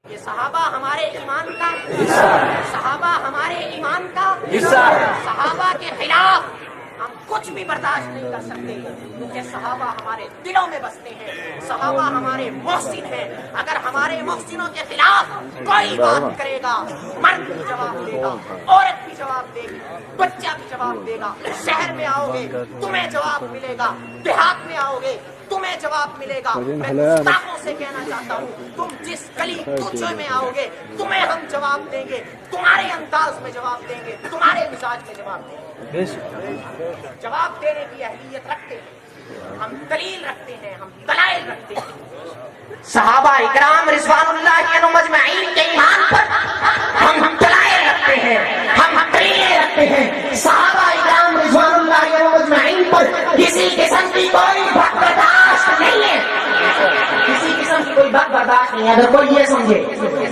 یہ صحابہ ہمارے ایمان کا صحابہ ہمارے ایمان کا صحابہ کے خلاف ہم کچھ بھی برداشت نہیں کر سکتے کیونکہ صحابہ ہمارے دلوں میں بستے ہیں، صحابہ ہمارے محسن ہیں۔ اگر ہمارے محسنوں کے خلاف کوئی بات کرے گا، مرد بھی جواب دے گا، عورت بھی جواب دے گی، بچہ بھی جواب دے گا۔ شہر میں آؤ گے تمہیں جواب ملے گا، دیہات میں آؤ گے تمہیں جواب ملے گا۔ میں گستاخوں سے کہنا چاہتا ہوں، تم جس گلی کوچے میں آؤ گے تمہیں ہم جواب دیں گے، تمہارے انداز میں جواب دیں گے، تمہارے مزاج میں جواب دیں گے۔ جواب دینے کی اہلیت رکھتے ہیں، ہم دلیل رکھتے ہیں، ہم دلائل رکھتے ہیں۔ صحابہ اکرام رضوان اللہ عنہم اجمعین کے ایمان پر ہم دلائل رکھتے ہیں، ہم دلیلیں رکھتے ہیں۔ صحابہ اکرام رضوان اللہ عنہم اجمعین پر کسی قسم کی کوئی بد برداشت نہیں ہے، کسی قسم کی کوئی بد برداشت نہیں ہے۔ اگر کوئی یہ سمجھے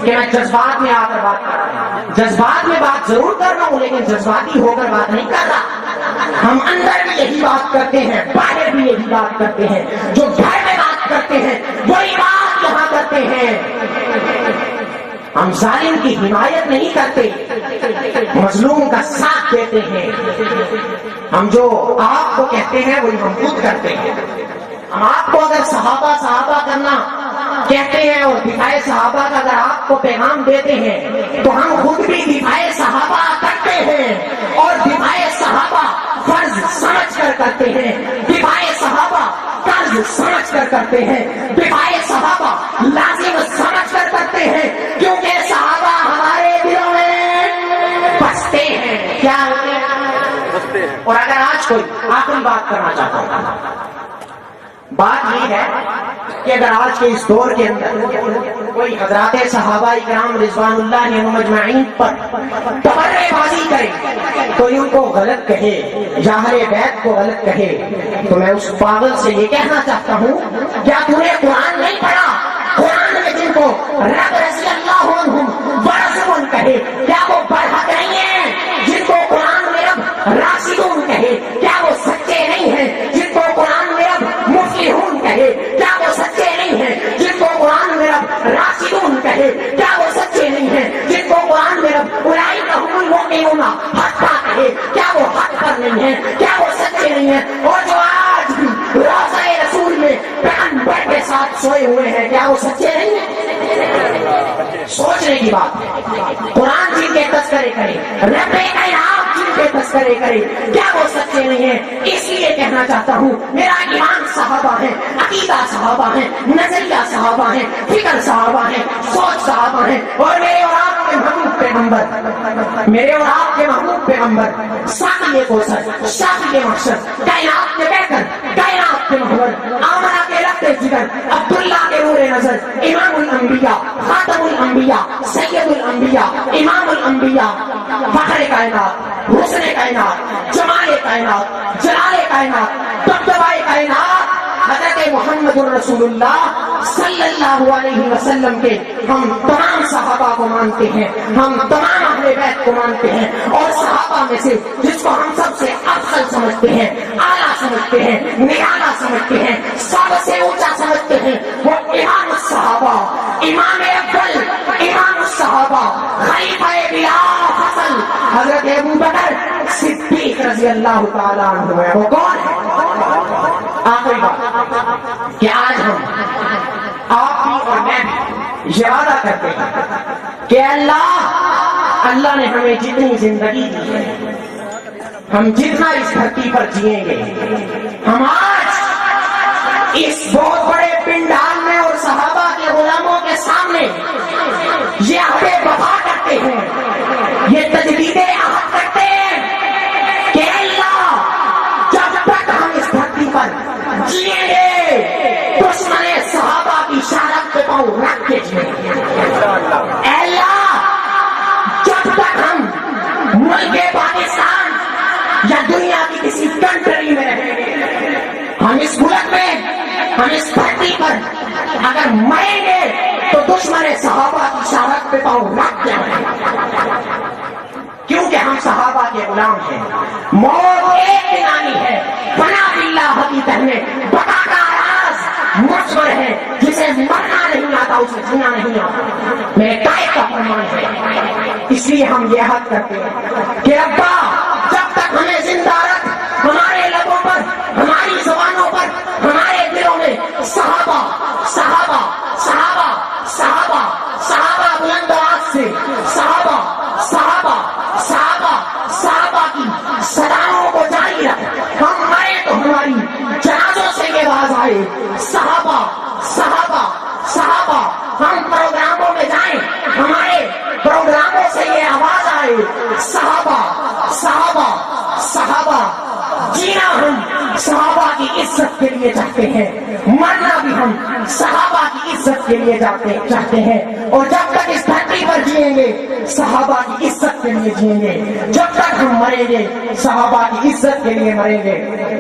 کہ میں جذبات میں آ کر بات کر رہا ہوں، جذبات میں بات ضرور کر رہا ہوں لیکن جذباتی ہو کر بات نہیں کر رہا۔ ہم اندر بھی یہی بات کرتے ہیں، باہر بھی یہی بات کرتے ہیں۔ جو گھر میں بات کرتے ہیں وہی بات یہاں کرتے ہیں۔ ہم ظالم کی حمایت نہیں کرتے، مظلوم کا ساتھ دیتے ہیں۔ ہم جو آپ کو کہتے ہیں وہی ہم خود کرتے ہیں۔ ہم آپ کو اگر صحابہ کرنا کہتے ہیں اور دفاع صحابہ کا اگر آپ کو پیغام دیتے ہیں تو ہم خود بھی دفاع صحابہ کرتے ہیں اور دفاع صحابہ فرض سمجھ کر کرتے ہیں، دفاع صحابہ قرض سمجھ کر کرتے ہیں، دفاع صحابہ لازم سمجھ کر کرتے ہیں، کیونکہ صحابہ ہمارے دلوں میں بستے ہیں۔ کیا بستے ہیں؟ اور اگر آج کوئی آخری بات کرنا چاہتا ہوں، بات یہ ہے کہ اگر آج کے اس دور کے اندر کوئی حضرات صحابہ اکرام رضوان اللہ عنہم اجمعین پر تبرئے بازی کرے، کوئی ان کو غلط کہے یا اہل بیت کو غلط کہے، تو میں اس پاگل سے یہ کہنا چاہتا ہوں، کیا تم نے قرآن نہیں پڑھا؟ قرآن میں جن کو رب رضی اللہ عنہم ورسول کہے کیا وہ برحق نہیں ہیں؟ جن کو قرآن میں رب راشدون کہے کیا وہ سچے نہیں ہیں؟ جن کو قرآن میں رب مفلحون کہے کیا وہ سچے نہیں ہیں؟ جن کو قرآن میں رب راشدون کہے کیا وہ سچے نہیں ہیں؟ جن کو قرآن میں رب اولئک هم المؤمنون حقا کہے کیا وہ حق پر نہیں ہیں؟ کیا وہ سچے نہیں ہیں؟ اور جو آج بھی روضہ رسول میں پیغمبر کے ساتھ سوئے ہوئے ہیں کیا وہ سچے نہیں ہیں؟ سوچنے کی بات ہے۔ قرآن جن کے تذکرے کرے، رب کائنات جن کے تذکرے کرے کیا وہ سچے نہیں ہیں؟ اس لیے کہنا چاہتا ہوں، میرا ایمان صحابہ ہے، عقیدہ صحابہ ہے، نظریہ صحابہ ہے، فکر صحابہ ہے، سوچ صحابہ ہے، اور میرے اور آپ کے محبوب پیغمبر، میرے اور آپ کے محبوب پیغمبر ساقی کوثر، شافی مقصد، کائنات کے بہتر، کائنات کے محور، آمنہ کے رخت جگر، عبداللہ کے نور نظر، امام الانبیاء، خاتم الانبیاء، سید الانبیاء، امام الانبیاء، فخر کائنات، حسن کائنات، جمال کائنات، جلال کائنات، دبدبہ کائنات، حضرت محمد الرسول اللہ صلی اللہ علیہ وسلم کے ہم تمام صحابہ کو مانتے ہیں، ہم تمام اہل بیت کو مانتے ہیں، اور صحابہ میں سے جس کو ہم سب سے افضل سمجھتے ہیں، اعلیٰ سمجھتے ہیں، نرالا سمجھتے ہیں، سب سے اونچا سمجھتے ہیں، وہ امام الصحابہ، امام افضل، امام الصحابہ، خلیفہ بلا فصل حضرت ابوبکر صدیق رضی اللہ تعالیٰ عنہ ہے۔ وہ کون ہے؟ آخری بات کہ آج ہم آپ بھی اور میں بھی یہ وعدہ کرتے ہیں کہ اللہ نے ہمیں جتنی زندگی دی ہے، ہم جتنا اس دھرتی پر جئیں گے، ہم آج اس بہت بڑے پنڈال میں اور صحابہ کے غلاموں کے سامنے یہ عہد وفا کرتے ہیں، یہ تجدید عہد کرتے ہیں کہ اللہ جب تک ہم اس دھرتی پر جئیں گے دشمن صحابہ کی شہادت پہ پاؤں رکھ کے جئیں گے۔ اے اللہ جب تک ہم ملک پاکستان یا دنیا کی کسی کنٹری میں رہیں گے، ہم اس ملک میں، ہم اس دھرتی پر اگر مریں گے تو دشمن صحابہ کی شہادت پہ پاؤں رکھ کے مریں گے، کیونکہ ہم صحابہ کے غلام ہیں۔ موت ایک دن آنی ہے، فنا باللہ حقیقت میں بقا کا راز مصور ہے، جسے مرنا نہیں آتا اسے جینا نہیں آتا۔ میرے ارمان ہے. اس لیے ہم یہ عہد کرتے ہیں کہ ربا جب تک ہمیں زندہ رکھ، ہمارے لبوں پر، ہماری زبانوں پر، ہمارے دلوں میں صحابہ صحابہ صحابہ صحابہ صحابہ بلند آواز سے صحابہ صحابہ صحابہ صحابہ کی صداؤں کو جاری رکھ. ہم مرے تو ہماری جنازوں سے یہ آواز آئے صحابہ صحابہ صحابہ. ہم پروگراموں میں جائیں، ہمارے پروگراموں سے یہ آواز آئے صحابہ صحابہ صحابہ. جینا ہم صحابہ کی عزت کے لیے چاہتے ہیں، مرنا بھی ہم صحابہ کی عزت کے لیے چاہتے ہیں. اور جب تک اس دھرتی پر جئیں گے صحابہ کی عزت کے لیے جئیں گے، جب تک ہم مریں گے صحابہ کی عزت کے لیے مریں گے.